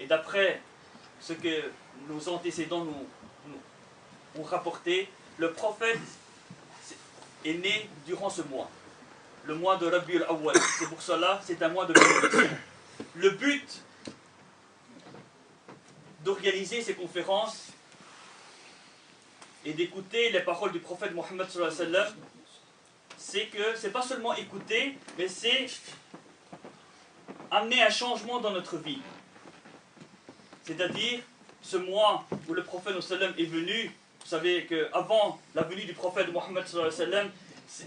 Et d'après ce que nos antécédents nous ont rapporté, le prophète est né durant ce mois, le mois de Rabiul Awwal. C'est pour cela, c'est un mois de bénédiction. Le but d'organiser ces conférences et d'écouter les paroles du prophète Mohammed sallallahu alayhi wa sallam, c'est que c'est pas seulement écouter, mais c'est amener un changement dans notre vie. C'est-à-dire, ce mois où le prophète sallallahu alayhi wa sallam est venu, vous savez qu'avant la venue du prophète Mohammed sallallahu alayhi wa sallam,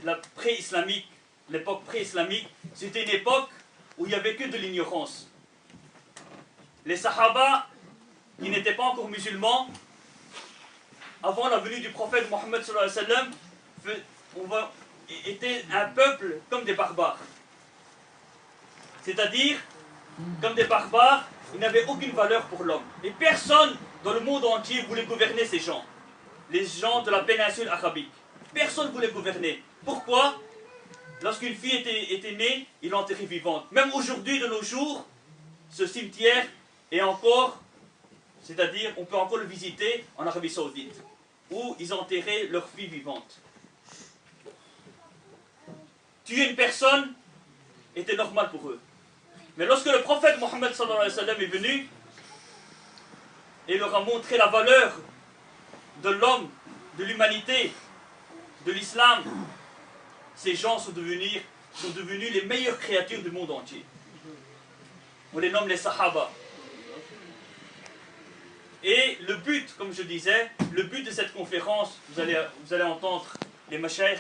la pré-islamique, l'époque pré-islamique, c'était une époque où il n'y avait que de l'ignorance. Les Sahaba, qui n'étaient pas encore musulmans, avant la venue du prophète Mohammed sallallahu alayhi wa sallam, étaient un peuple comme des barbares. C'est-à-dire, comme des barbares, ils n'avaient aucune valeur pour l'homme. Et personne dans le monde entier voulait gouverner ces gens. Les gens de la péninsule arabique. Personne ne voulait gouverner. Pourquoi? Lorsqu'une fille était née, ils l'enterraient vivante. Même aujourd'hui, de nos jours, ce cimetière est encore, c'est-à-dire, on peut encore le visiter en Arabie Saoudite, où ils enterraient leur fille vivante. Tuer une personne était normal pour eux. Mais lorsque le prophète Mohammed sallallahu alayhi wa sallam est venu et leur a montré la valeur de l'homme, de l'humanité, de l'islam, ces gens sont devenus les meilleures créatures du monde entier. On les nomme les Sahaba. Et le but, comme je disais, le but de cette conférence, vous allez entendre les mashayikh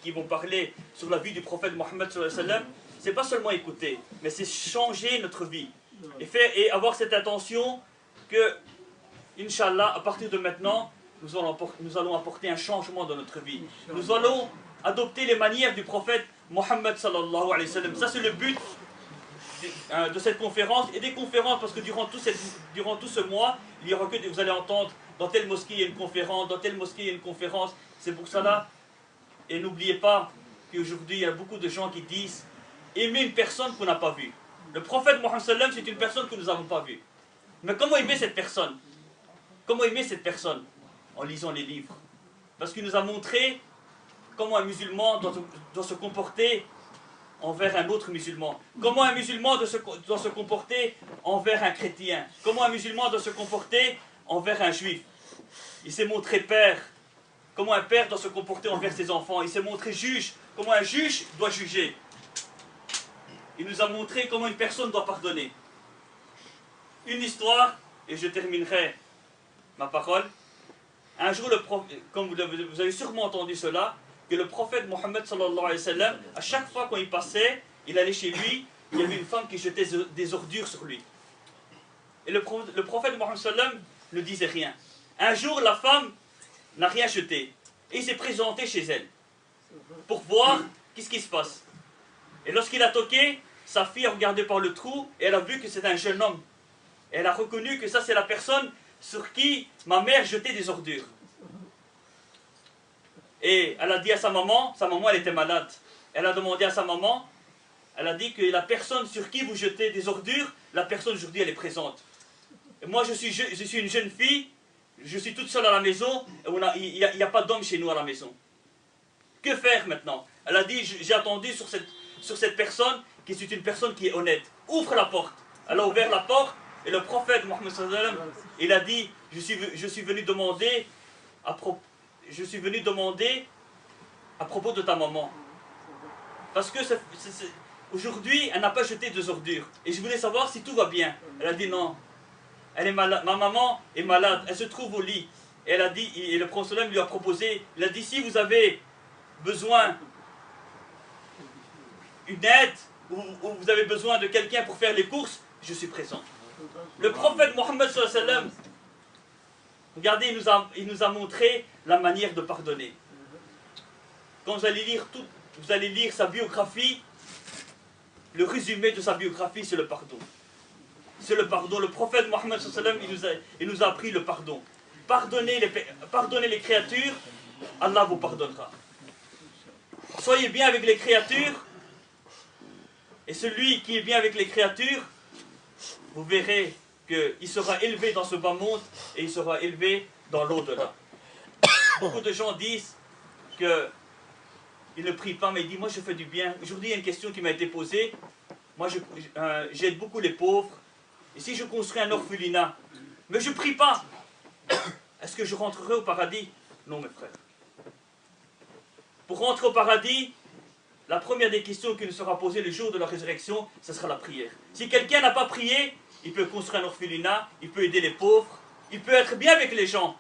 qui vont parler sur la vie du prophète Mohammed sallallahu alayhi wa sallam, c'est pas seulement écouter, mais c'est changer notre vie. Et avoir cette intention que, Inch'Allah, à partir de maintenant, nous allons apporter un changement dans notre vie. Nous allons adopter les manières du prophète Mohammed sallallahu alayhi wa sallam. Ça, c'est le but de cette conférence et des conférences, parce que durant tout ce mois, il y aura que vous allez entendre dans telle mosquée il y a une conférence, dans telle mosquée il y a une conférence. C'est pour cela, et n'oubliez pas qu'aujourd'hui il y a beaucoup de gens qui disent aimer une personne qu'on n'a pas vue. Le prophète Mohammed sallam, c'est une personne que nous n'avons pas vue. Mais comment aimer cette personne? Comment aimer cette personne? En lisant les livres. Parce qu'il nous a montré comment un musulman doit se comporter envers un autre musulman. Comment un musulman doit se comporter envers un chrétien. Comment un musulman doit se comporter envers un juif. Il s'est montré père. Comment un père doit se comporter envers ses enfants. Il s'est montré juge. Comment un juge doit juger. Il nous a montré comment une personne doit pardonner. Une histoire, et je terminerai ma parole. Un jour, comme vous avez sûrement entendu cela, que le prophète Mohammed sallallahu alayhi wa sallam, à chaque fois quand il passait, il allait chez lui, il y avait une femme qui jetait des ordures sur lui. Et le prophète Mohammed sallallahu alayhi wa sallam ne disait rien. Un jour, la femme n'a rien jeté. Et il s'est présenté chez elle pour voir qu'est-ce qui se passe. Et lorsqu'il a toqué, sa fille a regardé par le trou et elle a vu que c'est un jeune homme. Et elle a reconnu que ça c'est la personne sur qui ma mère jetait des ordures. Et elle a dit à sa maman elle était malade. Elle a demandé à sa maman, elle a dit que la personne sur qui vous jetez des ordures, la personne aujourd'hui elle est présente. Et moi je suis une jeune fille, je suis toute seule à la maison, il n'y a pas d'homme chez nous à la maison. Que faire maintenant? Elle a dit, j'ai attendu sur cette personne, qui est une personne qui est honnête. Ouvre la porte. Elle a ouvert la porte, et le prophète Mohammed sallallahu alayhi wa sallam, il a dit, je suis venu demander à propos de ta maman. Parce que aujourd'hui, elle n'a pas jeté des ordures. Et je voulais savoir si tout va bien. Elle a dit non. Elle est malade. Ma maman est malade. Elle se trouve au lit. Et elle a dit, et le prophète lui a proposé, il a dit, si vous avez besoin d'une aide, ou vous avez besoin de quelqu'un pour faire les courses, je suis présent. Le prophète Mohammed sallallahu alayhi wa sallam, regardez, il nous a montré la manière de pardonner. Quand vous allez lire sa biographie, le résumé de sa biographie, c'est le pardon. C'est le pardon. Le prophète Mohammed sallallahu alayhi wa sallam, il nous a appris le pardon. Pardonnez les créatures, Allah vous pardonnera. Soyez bien avec les créatures, et celui qui est bien avec les créatures, vous verrez qu'il sera élevé dans ce bas monde et il sera élevé dans l'au-delà. Beaucoup de gens disent qu'ils ne prient pas, mais ils disent, moi je fais du bien. Aujourd'hui, il y a une question qui m'a été posée. Moi, j'aide beaucoup les pauvres. Et si je construis un orphelinat, mais je ne prie pas, est-ce que je rentrerai au paradis? Non, mes frères. Pour rentrer au paradis, la première des questions qui nous sera posée le jour de la résurrection, ce sera la prière. Si quelqu'un n'a pas prié, il peut construire un orphelinat, il peut aider les pauvres, il peut être bien avec les gens.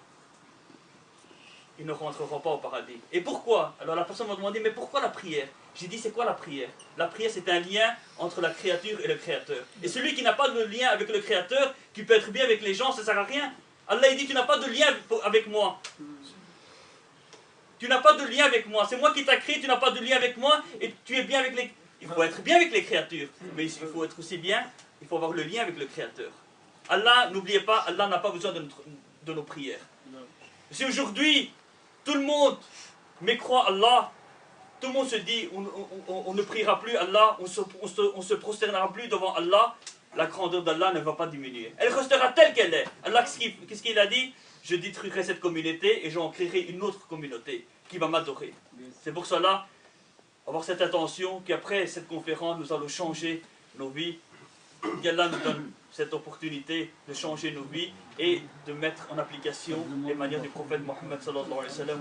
Il ne rentrera pas au paradis. Et pourquoi? Alors la personne m'a demandé, mais pourquoi la prière? J'ai dit, c'est quoi la prière? La prière, c'est un lien entre la créature et le Créateur. Et celui qui n'a pas de lien avec le Créateur, qui peut être bien avec les gens, ça ne sert à rien. Allah il dit, tu n'as pas de lien avec moi. Tu n'as pas de lien avec moi. C'est moi qui t'ai créé, tu n'as pas de lien avec moi, et tu es bien avec les... Il faut être bien avec les créatures, mais il faut être aussi bien, il faut avoir le lien avec le Créateur. Allah, n'oubliez pas, Allah n'a pas besoin de nos prières. Si aujourd'hui, tout le monde mécroit Allah, tout le monde se dit, on ne priera plus Allah, on se prosternera plus devant Allah, la grandeur d'Allah ne va pas diminuer. Elle restera telle qu'elle est. Allah, qu'est-ce qu'il a dit? Je détruirai cette communauté et j'en créerai une autre communauté qui va m'adorer. C'est pour cela, avoir cette attention qu'après cette conférence, nous allons changer nos vies. Qu'Allah nous donne cette opportunité de changer nos vies et de mettre en application les manières du prophète Mohammed sallallahu alayhi wa sallam.